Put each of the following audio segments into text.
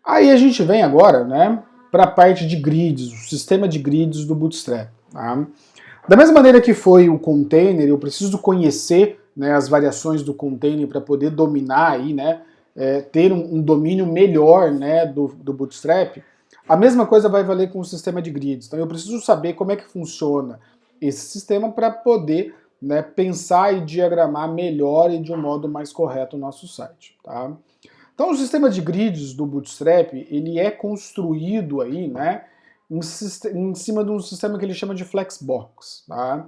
Aí a gente vem agora, né, para a parte de grids, o sistema de grids do Bootstrap. Tá? Da mesma maneira que foi o container, eu preciso conhecer, né, as variações do container para poder dominar aí, né, ter um domínio melhor, né, do Bootstrap. A mesma coisa vai valer com o sistema de grids. Então eu preciso saber como é que funciona esse sistema para poder, né, pensar e diagramar melhor e de um modo mais correto o nosso site. Tá? Então o sistema de grids do Bootstrap, ele é construído aí, né, em cima de um sistema que ele chama de Flexbox. Tá?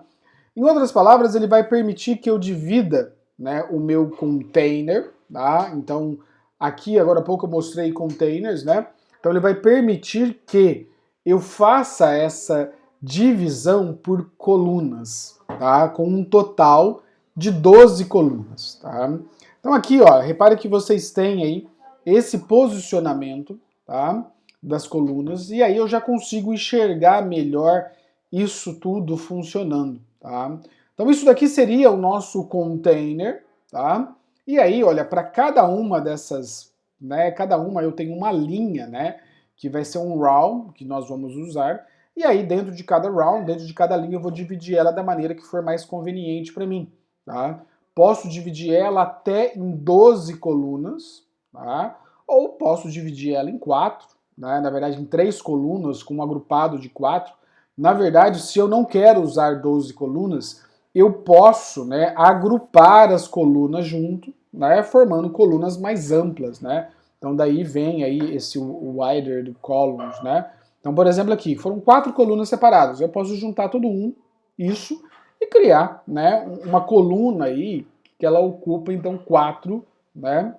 Em outras palavras, ele vai permitir que eu divida, né, o meu container. Tá? Então aqui agora há pouco eu mostrei containers, né? Então ele vai permitir que eu faça essa divisão por colunas, tá? Com um total de 12 colunas. Tá? Então aqui, ó, repare que vocês têm aí esse posicionamento, tá, das colunas, e aí eu já consigo enxergar melhor isso tudo funcionando. Tá? Então isso daqui seria o nosso container, tá? E aí, olha, para cada uma dessas, né, cada uma eu tenho uma linha, né, que vai ser um round que nós vamos usar, e aí dentro de cada round, dentro de cada linha eu vou dividir ela da maneira que for mais conveniente para mim, tá? Posso dividir ela até em 12 colunas, tá? Ou posso dividir ela em 4, né? Na verdade em 3 colunas com um agrupado de 4. Na verdade, se eu não quero usar 12 colunas, eu posso, né, agrupar as colunas junto, né, formando colunas mais amplas, né? Então daí vem aí esse wider columns, né? Então, por exemplo, aqui foram 4 colunas separadas. Eu posso juntar tudo isso e criar, né, uma coluna aí que ela ocupa então 4, né,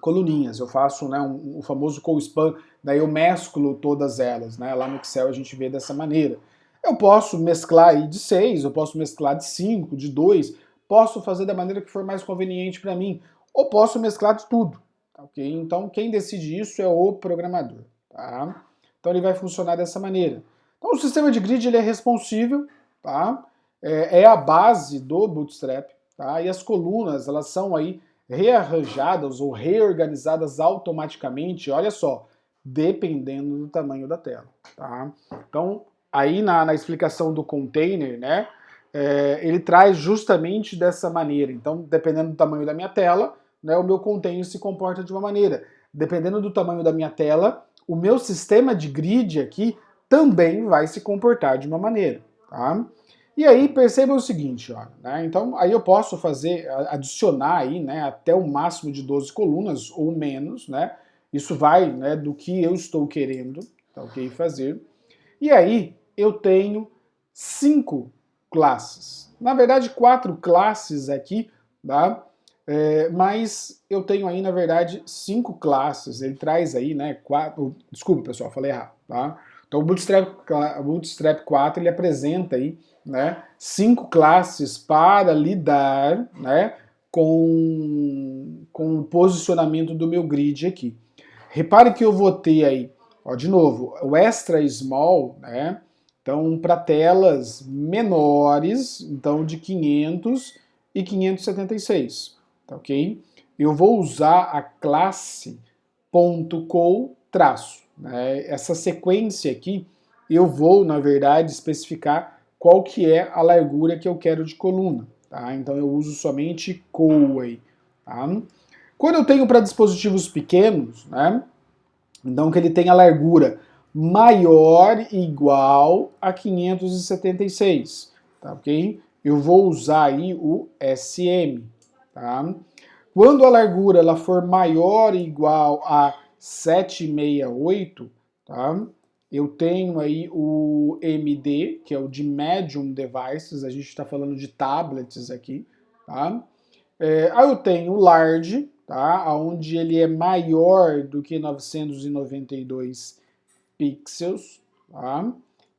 coluninhas. Eu faço, né, o famoso co-span, daí eu mesclo todas elas, né? Lá no Excel a gente vê dessa maneira. Eu posso mesclar aí de 6, eu posso mesclar de 5, de 2, posso fazer da maneira que for mais conveniente para mim, ou posso mesclar de tudo, tá, ok? Então quem decide isso é o programador, tá? Então ele vai funcionar dessa maneira. Então o sistema de grid ele é responsível, tá? É a base do Bootstrap, tá? E as colunas, elas são aí rearranjadas ou reorganizadas automaticamente, olha só, dependendo do tamanho da tela. Tá? Então, aí na explicação do container, né, ele traz justamente dessa maneira. Então, dependendo do tamanho da minha tela, né, o meu container se comporta de uma maneira. Dependendo do tamanho da minha tela, o meu sistema de grid aqui também vai se comportar de uma maneira. Tá? E aí perceba o seguinte, ó, né? Então aí eu posso adicionar aí, né, até o máximo de 12 colunas ou menos, né? Isso vai, né, do que eu estou querendo, tá ok, fazer. E aí eu tenho 5 classes. Na verdade 4 classes aqui, tá? Mas eu tenho aí, na verdade, 5 classes. Ele traz aí, né, 4... Desculpa, pessoal, falei errado, tá? Então o Bootstrap 4 ele apresenta aí, né, 5 classes para lidar, né, com o posicionamento do meu grid aqui. Repare que eu vou ter aí, ó, de novo, o extra small, né, então para telas menores, então de 500 e 576, tá ok? Eu vou usar a classe .co traço, né? Essa sequência aqui eu vou, na verdade, especificar qual que é a largura que eu quero de coluna, tá? Então eu uso somente co aí, tá? Quando eu tenho para dispositivos pequenos, né? Então que ele tenha largura maior e igual a 576, tá ok? Eu vou usar aí o SM, tá? Quando a largura ela for maior e igual a 768, tá? Eu tenho aí o MD, que é o de Medium Devices, a gente está falando de tablets aqui, tá? Aí eu tenho o Large, tá? Onde ele é maior do que 992 pixels, tá?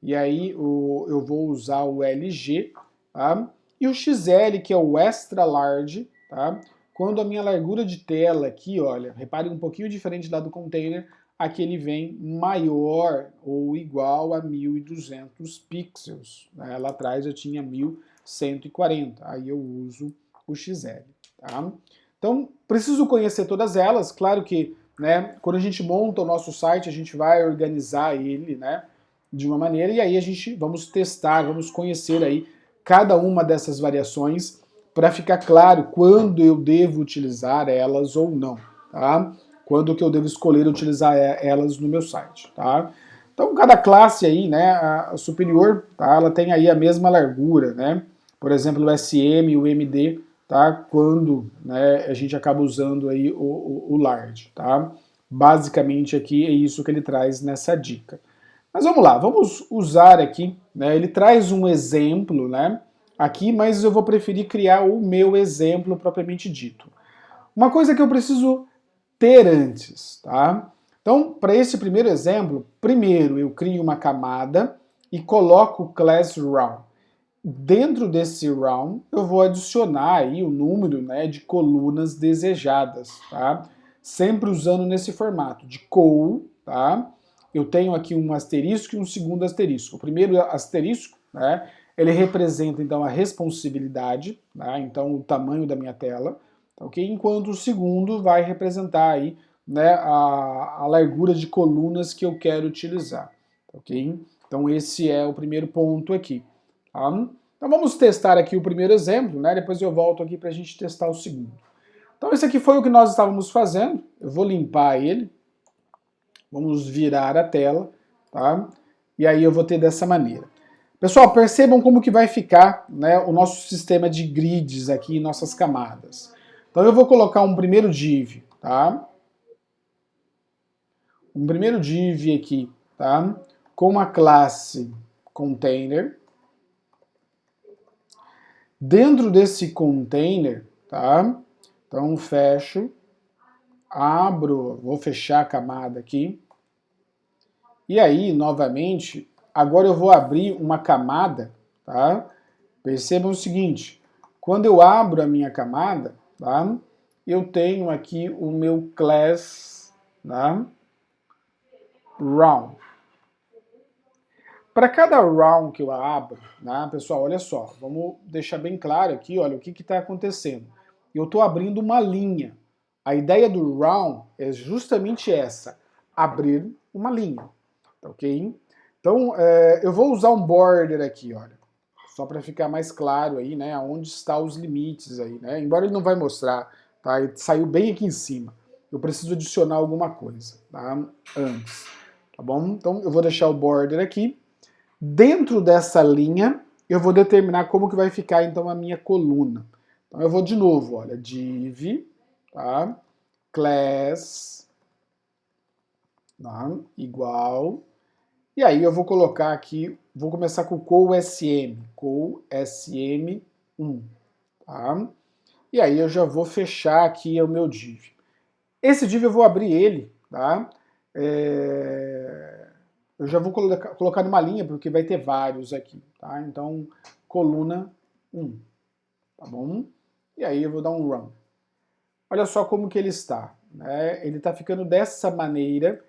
E aí eu vou usar o LG, tá? E o XL, que é o Extra Large, tá? Quando a minha largura de tela aqui, olha, repare um pouquinho diferente lá do container, aqui ele vem maior ou igual a 1200 pixels. Né? Lá atrás eu tinha 1140, aí eu uso o XL. Tá? Então, preciso conhecer todas elas, claro que né, quando a gente monta o nosso site, a gente vai organizar ele, né, de uma maneira, e aí a gente vamos testar, vamos conhecer aí cada uma dessas variações para ficar claro quando eu devo utilizar elas ou não, tá? Quando que eu devo escolher utilizar elas no meu site, tá? Então cada classe aí, né, a superior, tá? Ela tem aí a mesma largura, né? Por exemplo, o SM e o MD, tá? Quando, né, a gente acaba usando aí o large, tá? Basicamente aqui é isso que ele traz nessa dica. Mas vamos lá, vamos usar aqui, né? Ele traz um exemplo, né? Aqui, mas eu vou preferir criar o meu exemplo propriamente dito. Uma coisa que eu preciso ter antes, tá? Então, para esse primeiro exemplo, primeiro eu crio uma camada e coloco o class round. Dentro desse round, eu vou adicionar aí o número, né, de colunas desejadas, tá? Sempre usando nesse formato de col, tá? Eu tenho aqui um asterisco e um segundo asterisco. O primeiro asterisco, né, ele representa então a responsibilidade, tá? Então o tamanho da minha tela, tá, ok? Enquanto o segundo vai representar aí, né, a largura de colunas que eu quero utilizar, tá, ok? Então esse é o primeiro ponto aqui. Tá? Então vamos testar aqui o primeiro exemplo, né? Depois eu volto aqui para a gente testar o segundo. Então esse aqui foi o que nós estávamos fazendo. Eu vou limpar ele. Vamos virar a tela, tá? E aí eu vou ter dessa maneira. Pessoal, percebam como que vai ficar, né, o nosso sistema de grids aqui em nossas camadas. Então eu vou colocar um primeiro div, tá? Um primeiro div aqui, tá? Com a classe container. Dentro desse container, tá? Então fecho, abro, vou fechar a camada aqui. E aí, novamente, agora eu vou abrir uma camada, tá? Percebam o seguinte, quando eu abro a minha camada, tá? Eu tenho aqui o meu class, tá? Round. Para cada round que eu abro, né, pessoal, olha só, vamos deixar bem claro aqui, olha, o que está acontecendo. Eu estou abrindo uma linha. A ideia do round é justamente essa, abrir uma linha, tá ok? Então, eu vou usar um border aqui, olha, só para ficar mais claro aí, né, onde estão os limites aí, né, embora ele não vai mostrar, tá, ele saiu bem aqui em cima. Eu preciso adicionar alguma coisa, tá, antes, tá bom? Então, eu vou deixar o border aqui. Dentro dessa linha, eu vou determinar como que vai ficar então a minha coluna. Então eu vou de novo, olha, div, tá? Class, tá? Igual. E aí eu vou colocar aqui, vou começar com o colsm, colsm1, tá? E aí eu já vou fechar aqui o meu div. Esse div eu vou abrir ele, tá? Eu já vou colocar numa linha, porque vai ter vários aqui, tá? Então, coluna 1, tá bom? E aí eu vou dar um run. Olha só como que ele está, né? Ele está ficando dessa maneira.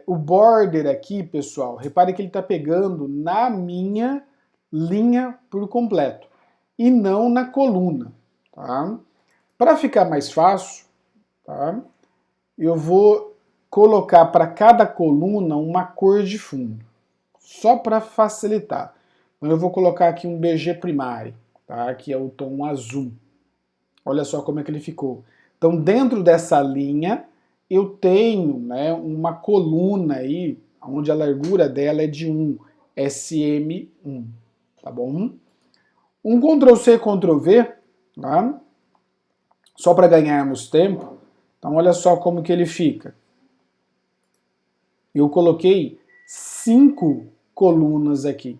O border aqui, pessoal, repare que ele está pegando na minha linha por completo, e não na coluna, tá? Para ficar mais fácil, tá? Eu vou colocar para cada coluna uma cor de fundo, só para facilitar. Então eu vou colocar aqui um BG primário, tá? Que é o tom azul. Olha só como é que ele ficou. Então dentro dessa linha eu tenho, né, uma coluna aí, onde a largura dela é de 1, SM1, tá bom? Um Ctrl+C, Ctrl+V, tá? Só para ganharmos tempo. Então olha só como que ele fica. Eu coloquei 5 colunas aqui.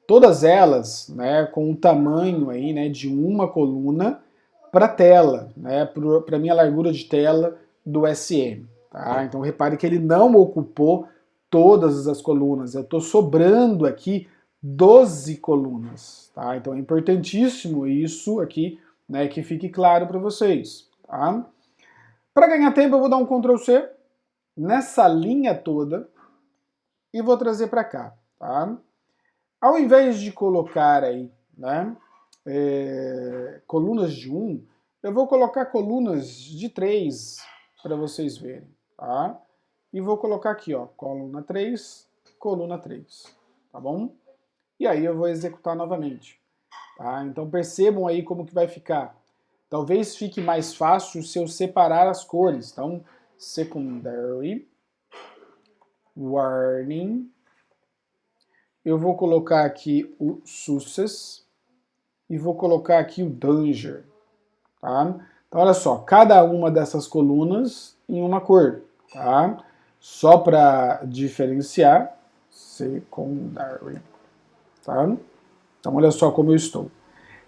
Todas elas, né, com o tamanho aí, né, de uma coluna para tela, né, para minha largura de tela do SM. Tá? Então repare que ele não ocupou todas as colunas. Eu estou sobrando aqui 12 colunas. Tá? Então é importantíssimo isso aqui, né, que fique claro para vocês. Tá? Para ganhar tempo eu vou dar um Ctrl+C nessa linha toda e vou trazer para cá, tá? Ao invés de colocar aí, né, colunas de 1, eu vou colocar colunas de 3, para vocês verem, tá? E vou colocar aqui, ó, coluna 3, tá bom? E aí eu vou executar novamente, tá? Então percebam aí como que vai ficar. Talvez fique mais fácil se eu separar as cores. Então, secondary, warning, eu vou colocar aqui o success e vou colocar aqui o danger, tá? Então, olha só, cada uma dessas colunas em uma cor, tá? Só para diferenciar, secondary, tá? Então, olha só como eu estou.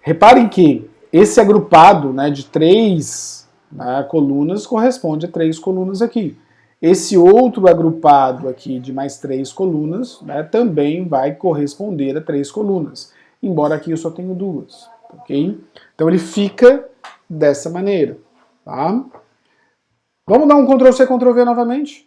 Reparem que esse agrupado, né, de 3, né, colunas corresponde a 3 colunas aqui. Esse outro agrupado aqui de mais 3 colunas, né, também vai corresponder a 3 colunas, embora aqui eu só tenho 2, ok? Então ele fica dessa maneira, tá? Vamos dar um Ctrl+C, Ctrl+V novamente?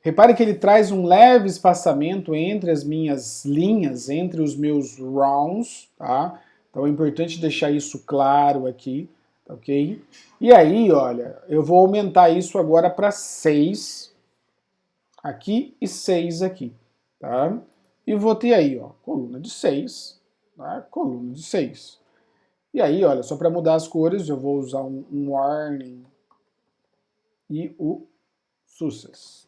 Repare que ele traz um leve espaçamento entre as minhas linhas, entre os meus rounds, tá? Então é importante deixar isso claro aqui, ok? E aí, olha, eu vou aumentar isso agora para 6 aqui e 6 aqui, tá? E vou ter aí, ó, coluna de 6, tá? Coluna de 6. E aí, olha, só para mudar as cores, eu vou usar um warning e o success.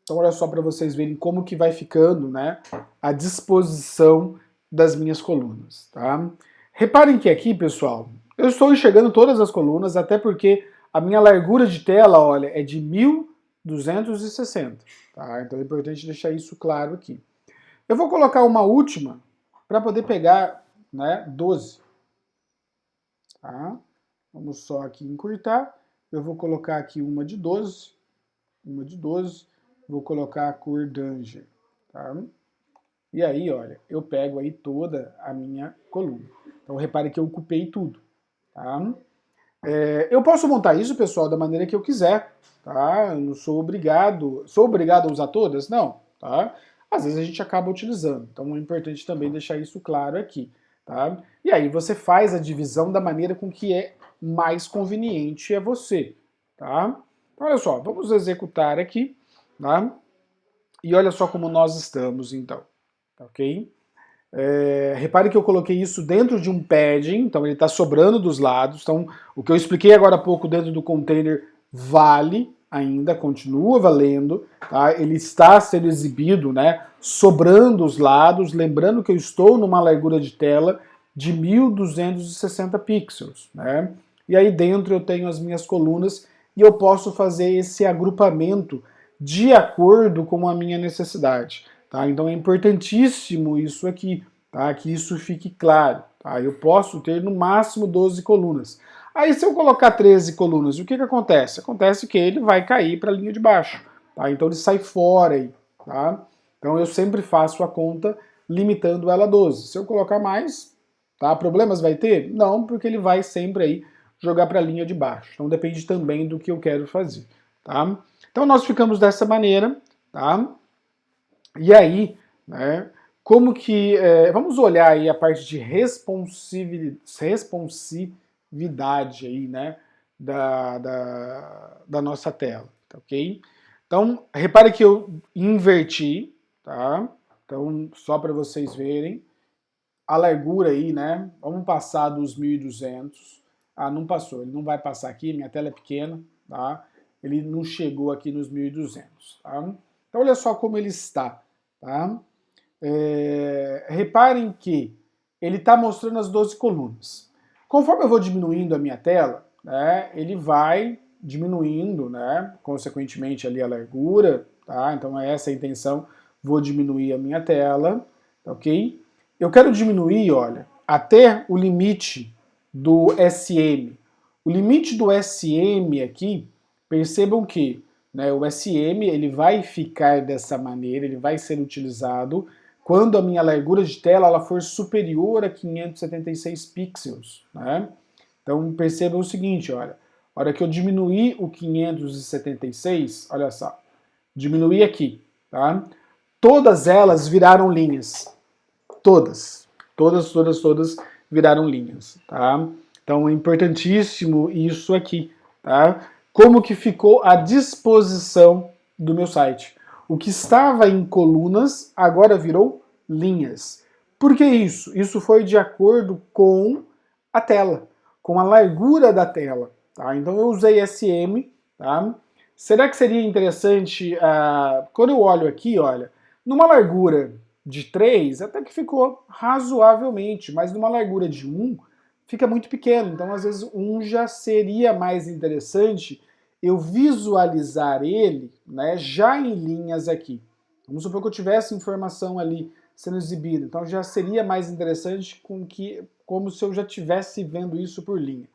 Então, olha só para vocês verem como que vai ficando, né, a disposição das minhas colunas, tá? Reparem que aqui, pessoal, eu estou enxergando todas as colunas, até porque a minha largura de tela, olha, é de 1260, tá? Então é importante deixar isso claro aqui. Eu vou colocar uma última para poder pegar, né, 12, tá? Vamos só aqui encurtar. Eu vou colocar aqui uma de 12, vou colocar a cor danger, tá? E aí, olha, eu pego aí toda a minha coluna. Então repare que eu ocupei tudo, tá? Eu posso montar isso, pessoal, da maneira que eu quiser, tá? Eu não sou obrigado. Sou obrigado a usar todas? Não, tá? Às vezes a gente acaba utilizando. Então é importante também deixar isso claro aqui, tá? E aí você faz a divisão da maneira com que é mais conveniente a você, tá? Então, olha só, vamos executar aqui, tá? E olha só como nós estamos, então, ok? Repare que eu coloquei isso dentro de um padding, então ele está sobrando dos lados. Então, o que eu expliquei agora há pouco dentro do container vale ainda, continua valendo, tá? Ele está sendo exibido, né, sobrando os lados, lembrando que eu estou numa largura de tela de 1260 pixels, né? E aí dentro eu tenho as minhas colunas e eu posso fazer esse agrupamento de acordo com a minha necessidade. Tá? Então é importantíssimo isso aqui, tá? Que isso fique claro. Tá? Eu posso ter no máximo 12 colunas. Aí se eu colocar 13 colunas, o que acontece? Acontece que ele vai cair para a linha de baixo. Tá? Então ele sai fora aí. Tá? Então eu sempre faço a conta limitando ela a 12. Se eu colocar mais, tá? Problemas vai ter? Não, porque ele vai sempre aí jogar para a linha de baixo. Então depende também do que eu quero fazer. Tá? Então nós ficamos dessa maneira. Tá? E aí, né, como que... vamos olhar aí a parte de responsividade aí, né, da nossa tela, tá ok? Então, repare que eu inverti, tá? Então, só para vocês verem, a largura aí, né, vamos passar dos 1200. Ah, não passou, ele não vai passar aqui, minha tela é pequena, tá? Ele não chegou aqui nos 1200, tá? Então, olha só como ele está. Tá? Reparem que ele está mostrando as 12 colunas. Conforme eu vou diminuindo a minha tela, né, ele vai diminuindo, né, consequentemente ali a largura, tá? Então é essa a intenção, vou diminuir a minha tela, ok? Eu quero diminuir, olha, até o limite do SM. O limite do SM aqui, percebam que, né, o SM ele vai ficar dessa maneira, ele vai ser utilizado quando a minha largura de tela ela for superior a 576 pixels. Né? Então percebam o seguinte, olha, a hora que eu diminuir o 576, olha só, diminuir aqui, tá? Todas elas viraram linhas. Todas viraram linhas, tá? Então é importantíssimo isso aqui, tá? Como que ficou a disposição do meu site. O que estava em colunas agora virou linhas. Por que isso? Isso foi de acordo com a tela, com a largura da tela. Tá? Então eu usei SM. Tá? Será que seria interessante, quando eu olho aqui, olha, numa largura de 3, até que ficou razoavelmente, mas numa largura de 1, fica muito pequeno. Então, às vezes, 1 já seria mais interessante eu visualizar ele, né, já em linhas aqui. Vamos supor que eu tivesse informação ali sendo exibida. Então, já seria mais interessante como se eu já estivesse vendo isso por linha.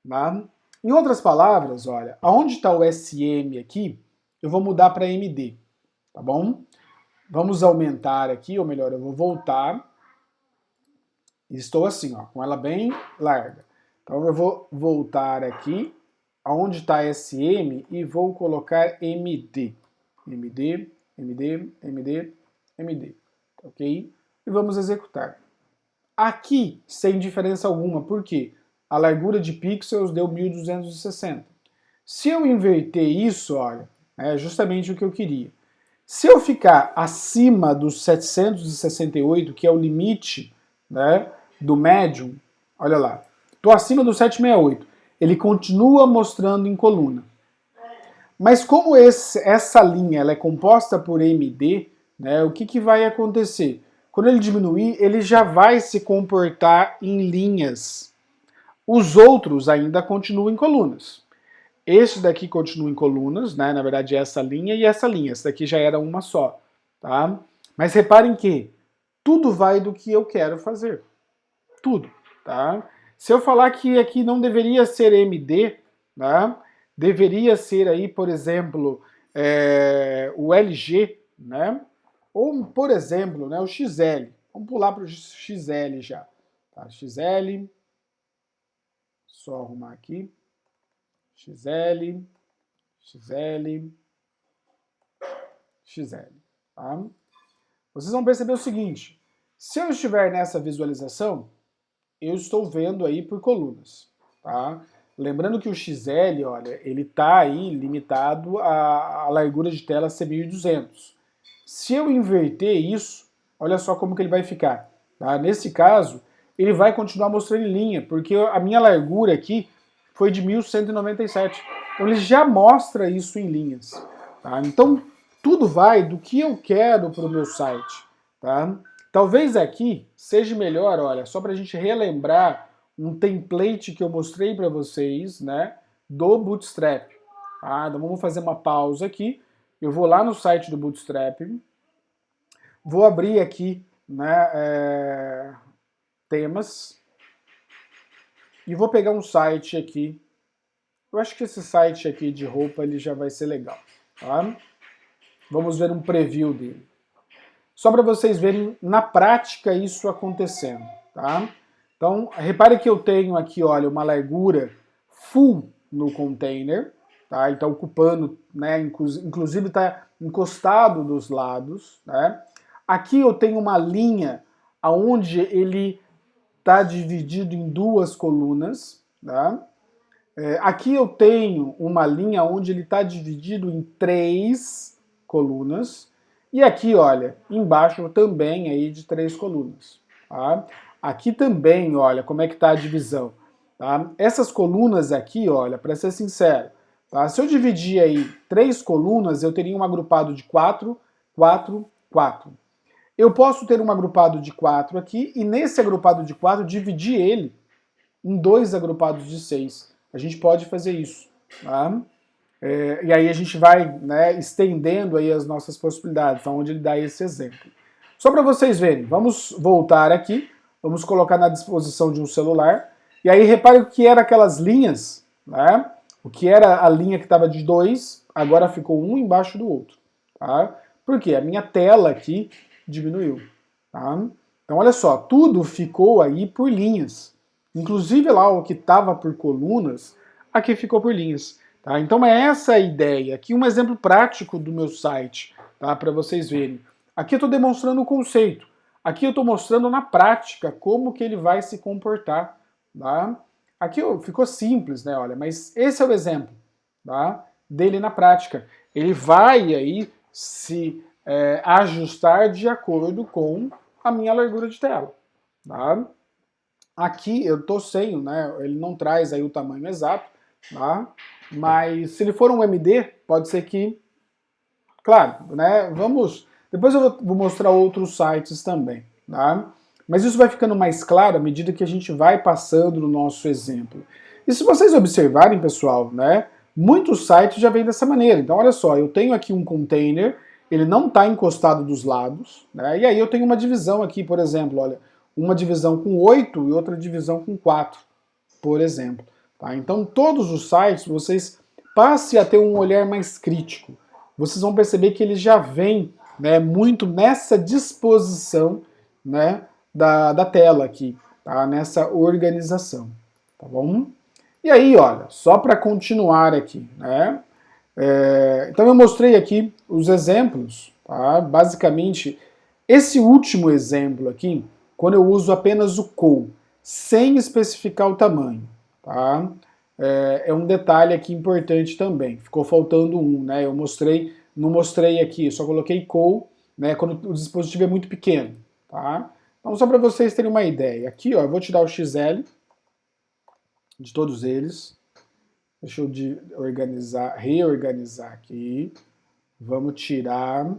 Tá? Em outras palavras, olha, aonde está o SM aqui, eu vou mudar para MD, tá bom? Vamos aumentar aqui, ou melhor, eu vou voltar. Estou assim, ó, com ela bem larga. Então eu vou voltar aqui, aonde está SM, e vou colocar MD. MD, MD, MD, MD. Ok? E vamos executar. Aqui, sem diferença alguma, por quê? A largura de pixels deu 1260. Se eu inverter isso, olha, é justamente o que eu queria. Se eu ficar acima dos 768, que é o limite, né, do médium, olha lá, estou acima do 768, ele continua mostrando em coluna. Mas como essa linha ela é composta por MD, né, o que vai acontecer? Quando ele diminuir, ele já vai se comportar em linhas. Os outros ainda continuam em colunas. Este daqui continua em colunas, né? Na verdade, essa linha e essa linha. Essa daqui já era uma só, tá? Mas reparem que tudo vai do que eu quero fazer. Tudo, tá? Se eu falar que aqui não deveria ser MD, tá? Deveria ser aí, por exemplo, o LG, né? Ou, por exemplo, né, o XL. Vamos pular para o XL já. Tá? XL, só arrumar aqui. XL, XL, XL. Tá? Vocês vão perceber o seguinte, se eu estiver nessa visualização, eu estou vendo aí por colunas. Tá? Lembrando que o XL, olha, ele está aí limitado à largura de tela ser 1200. Se eu inverter isso, olha só como que ele vai ficar. Tá? Nesse caso, ele vai continuar mostrando em linha, porque a minha largura aqui foi de 1197. Então ele já mostra isso em linhas. Tá? Então tudo vai do que eu quero para o meu site. Tá? Talvez aqui seja melhor, olha, só para a gente relembrar um template que eu mostrei para vocês, né, do Bootstrap. Tá? Então vamos fazer uma pausa aqui. Eu vou lá no site do Bootstrap, vou abrir aqui, né, temas, e vou pegar um site aqui. Eu acho que esse site aqui de roupa ele já vai ser legal. Tá? Vamos ver um preview dele. Só para vocês verem na prática isso acontecendo. Tá? Então, repare que eu tenho aqui, olha, uma largura full no container. Tá? Ele está ocupando, né, inclusive está encostado dos lados. Né? Aqui eu tenho uma linha onde ele está dividido em duas colunas. Tá? Aqui eu tenho uma linha onde ele está dividido em 3 colunas. E aqui, olha, embaixo também aí de 3 colunas. Tá? Aqui também, olha, como é que está a divisão. Tá? Essas colunas aqui, olha, para ser sincero, tá? Se eu dividir aí 3 colunas, eu teria um agrupado de 4, 4, 4. Eu posso ter um agrupado de 4 aqui, e nesse agrupado de 4, dividir ele em 2 agrupados de 6. A gente pode fazer isso. Tá? E aí a gente vai, né, estendendo aí as nossas possibilidades, onde ele dá esse exemplo. Só para vocês verem, vamos voltar aqui, vamos colocar na disposição de um celular, e aí repare o que eram aquelas linhas, né? O que era a linha que estava de 2, agora ficou um embaixo do outro. Tá? Por quê? A minha tela aqui diminuiu. Tá? Então olha só, tudo ficou aí por linhas. Inclusive lá o que estava por colunas, aqui ficou por linhas. Tá? Então é essa a ideia. Aqui um exemplo prático do meu site, tá? Para vocês verem. Aqui eu estou demonstrando o conceito. Aqui eu estou mostrando na prática como que ele vai se comportar. Tá? Aqui ficou simples, né, olha, mas esse é o exemplo, tá, dele na prática. Ele vai aí se ajustar de acordo com a minha largura de tela, tá? Aqui eu tô sem, né, ele não traz aí o tamanho exato, tá? Mas se ele for um MD, pode ser que, claro, né, depois eu vou mostrar outros sites também, tá? Mas isso vai ficando mais claro à medida que a gente vai passando no nosso exemplo. E se vocês observarem, pessoal, né, muitos sites já vêm dessa maneira. Então, olha só, eu tenho aqui um container, ele não está encostado dos lados, né, e aí eu tenho uma divisão aqui, por exemplo, olha, uma divisão com 8 e outra divisão com 4, por exemplo. Tá? Então, todos os sites, vocês passem a ter um olhar mais crítico. Vocês vão perceber que ele já vem, né, muito nessa disposição, né, da tela aqui, tá? Nessa organização, tá bom? E aí, olha, só para continuar aqui, né? Então eu mostrei aqui os exemplos, tá? Basicamente, esse último exemplo aqui, quando eu uso apenas o col, sem especificar o tamanho, tá? É um detalhe aqui importante também. Ficou faltando um, né? Eu não mostrei aqui, só coloquei col, né? Quando o dispositivo é muito pequeno, tá? Então só para vocês terem uma ideia. Aqui, ó, eu vou tirar o XL de todos eles. Deixa eu reorganizar aqui. Vamos tirar.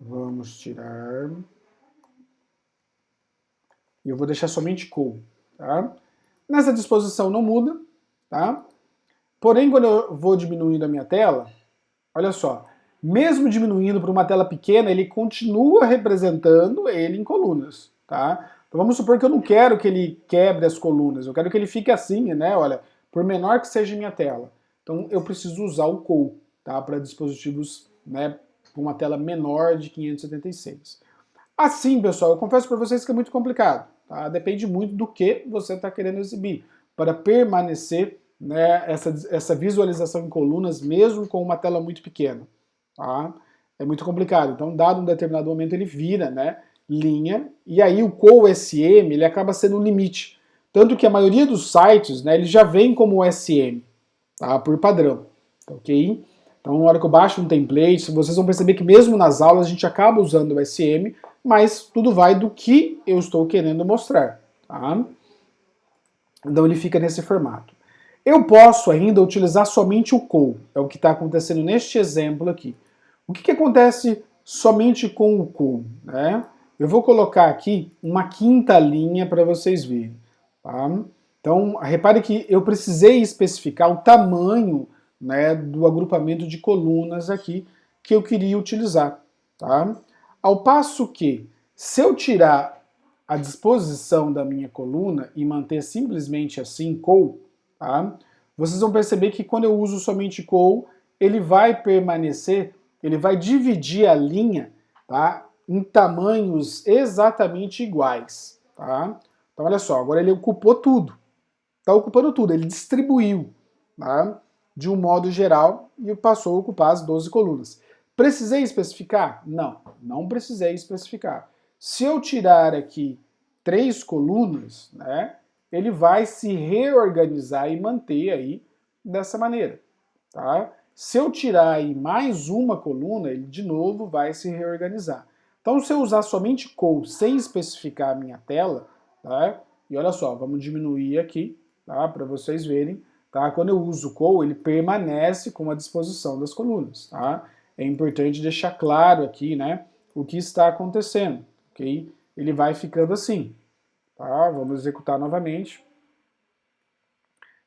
Vamos tirar. E eu vou deixar somente col, tá? Nessa disposição não muda, tá? Porém, quando eu vou diminuindo a minha tela, olha só, mesmo diminuindo para uma tela pequena, ele continua representando ele em colunas, tá? Então vamos supor que eu não quero que ele quebre as colunas, eu quero que ele fique assim, né? Olha, por menor que seja a minha tela. Então eu preciso usar o col, tá? Para dispositivos, né, com uma tela menor de 576. Assim, pessoal, eu confesso para vocês que é muito complicado, tá? Depende muito do que você está querendo exibir para permanecer, né, essa visualização em colunas, mesmo com uma tela muito pequena, tá? É muito complicado. Então, dado um determinado momento, ele vira, né, linha, e aí o CoSM ele acaba sendo um limite. Tanto que a maioria dos sites, né, ele já vem como SM, tá? Por padrão, tá, ok? Então, na hora que eu baixo um template, vocês vão perceber que mesmo nas aulas a gente acaba usando o SM, mas tudo vai do que eu estou querendo mostrar, tá? Então ele fica nesse formato. Eu posso ainda utilizar somente o col, é o que está acontecendo neste exemplo aqui. O que acontece somente com o col, né? Eu vou colocar aqui uma quinta linha para vocês verem, tá? Então, repare que eu precisei especificar o tamanho, né, do agrupamento de colunas aqui que eu queria utilizar, tá? Ao passo que, se eu tirar a disposição da minha coluna e manter simplesmente assim, col, tá? Vocês vão perceber que quando eu uso somente col, ele vai permanecer, ele vai dividir a linha, tá, em tamanhos exatamente iguais, tá? Então olha só, agora ele ocupou tudo, está ocupando tudo, ele distribuiu, tá, de um modo geral e passou a ocupar as 12 colunas. Precisei especificar? Não, não precisei especificar. Se eu tirar aqui 3 colunas, né, ele vai se reorganizar e manter aí dessa maneira, tá? Se eu tirar aí mais uma coluna, ele de novo vai se reorganizar. Então, se eu usar somente col sem especificar a minha tela, tá? E olha só, vamos diminuir aqui, tá? Para vocês verem, tá? Quando eu uso col, ele permanece com a disposição das colunas, tá? É importante deixar claro aqui, né, o que está acontecendo, ok? Ele vai ficando assim, tá? Vamos executar novamente.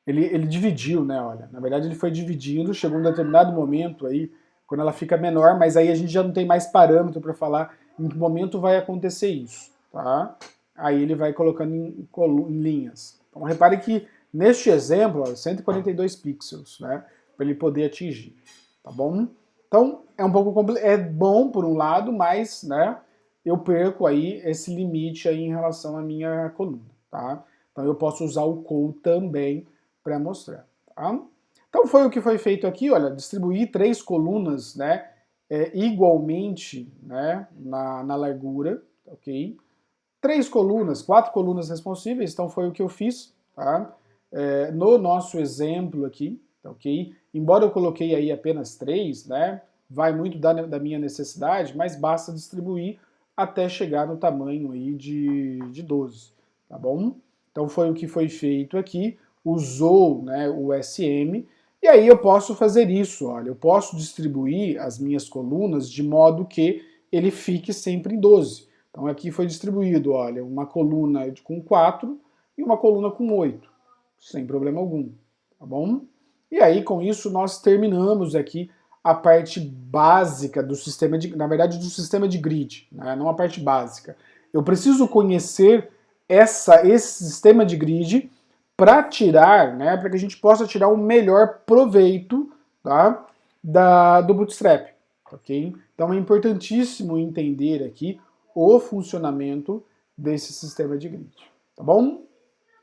Ele dividiu, né, olha, na verdade ele foi dividindo, chegou um determinado momento aí, quando ela fica menor, mas aí a gente já não tem mais parâmetro para falar em que momento vai acontecer isso, tá? Aí ele vai colocando em linhas. Então repare que neste exemplo, ó, 142 pixels, né, para ele poder atingir, tá bom? Então é um pouco é bom por um lado, mas, né, eu perco aí esse limite aí em relação à minha coluna, tá? Então eu posso usar o col também para mostrar, tá? Então foi o que foi feito aqui, olha, distribuir 3 colunas, né, igualmente, né, na largura, ok? 3 colunas, 4 colunas responsíveis, então foi o que eu fiz, tá? No nosso exemplo aqui, tá ok? Embora eu coloquei aí apenas 3, né? Vai muito da minha necessidade, mas basta distribuir até chegar no tamanho aí de 12, tá bom? Então foi o que foi feito aqui, usou, né, o SM, e aí eu posso fazer isso, olha, eu posso distribuir as minhas colunas de modo que ele fique sempre em 12. Então aqui foi distribuído, olha, uma coluna com 4 e uma coluna com 8, sem problema algum, tá bom? E aí com isso nós terminamos aqui a parte básica do sistema de, na verdade, do sistema de grid, né? Não a parte básica. Eu preciso conhecer esse sistema de grid para tirar, né, para que a gente possa tirar o melhor proveito, tá, do Bootstrap, ok? Então é importantíssimo entender aqui o funcionamento desse sistema de grid, tá bom?